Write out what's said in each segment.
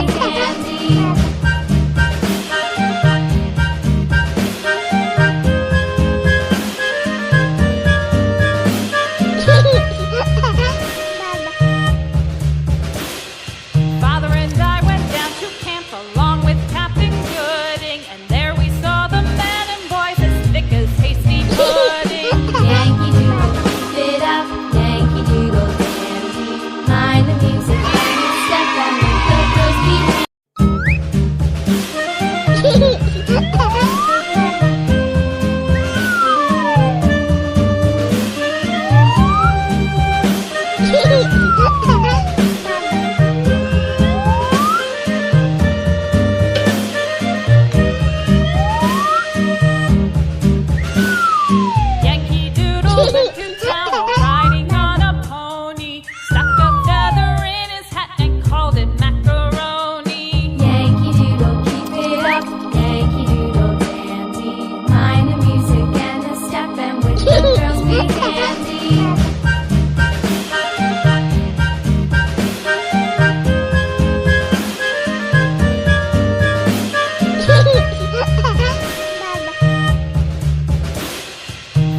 sweet candy. Father and I went down to camp along with Captain Gooding, and there we saw the men and boys as thick as hasty pudding. Yankee Doodle, keep it up, Yankee Doodle dandy. Mind the music and you step and make the girls beat. Yankee Doodle went to town riding on a pony, stuck a feather in his hat and called it macaroni. Yankee Doodle, keep it up, Yankee Doodle dandy. Mind the music and the step and with the girls be candy.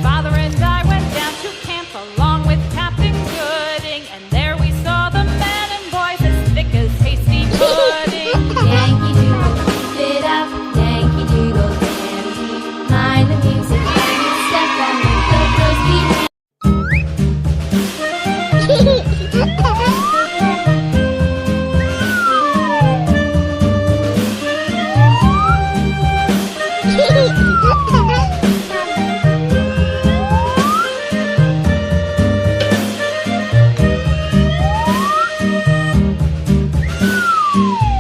Father and I went down to camp along with Captain Gooding, and there we saw the men and boys as thick as hasty pudding. Yankee Doodle, keep it up, Yankee Doodle dandy. Mind the music and you step and make the girls beat.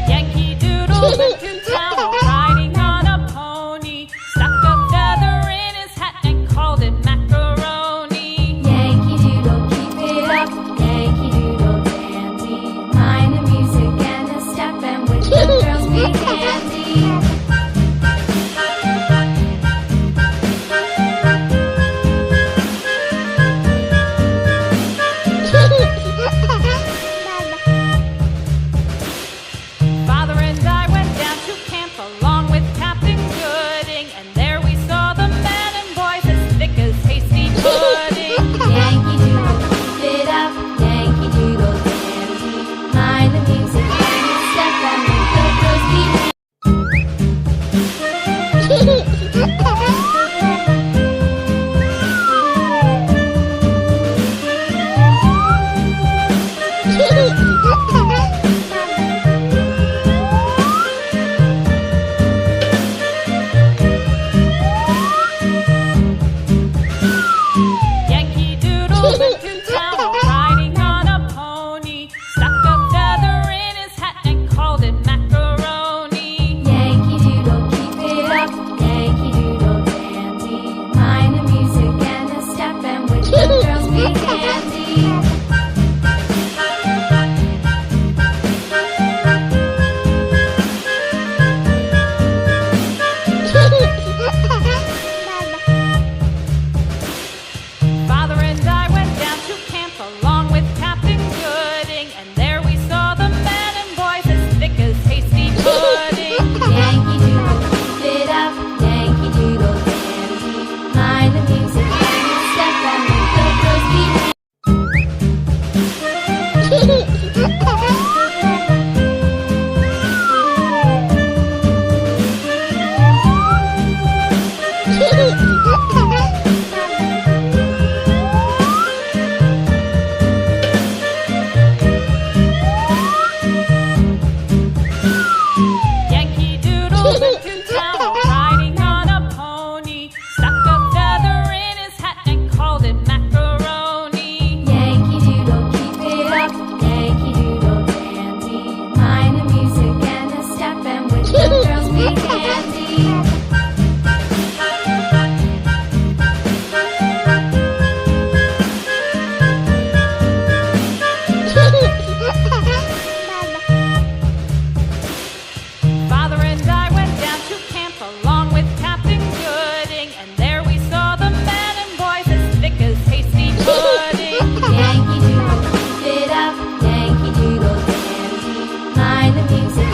Yankee Doodle went to town riding on a pony, stuck a feather in his hat and called it macaroni. Yankee Doodle, keep it up, Yankee Doodle dandy. Mind the music and the step and with the girls be candy. Father and I went down to camp along with Captain Gooding, and there we saw the men and boys as thick as hasty pudding. Yankee Doodle, keep it up, Yankee Doodle dandy. Mind the music and you step and make the girls beat. Yankee Doodle went to town riding on a pony, stuck a feather in his hat and called it macaroni. Yankee Doodle, keep it up, Yankee Doodle dandy. Mind the music and the step and with the girls be candy. Father and I went down to camp along with Captain Gooding, and there we saw the men and boys as thick as hasty pudding. Yankee Doodle, keep it up, Yankee Doodle dandy. Mind the music and the step and with the girls be candy. Father and I went down to camp along with Captain Gooding, and there we saw the men and boys as thick as hasty pudding. Yankee Doodle, keep it up, Yankee Doodle dandy. Mind the music and the step and with the girls be candy. Yankee Doodle went to town riding on a pony, stuck a feather in his hat and called it macaroni. Yankee Doodle, keep it up, Yankee Doodle dandy. Mind the music and the step and with the girls be candy. Yankee Doodle, keep it up, Yankee Doodle dandy. Mind the music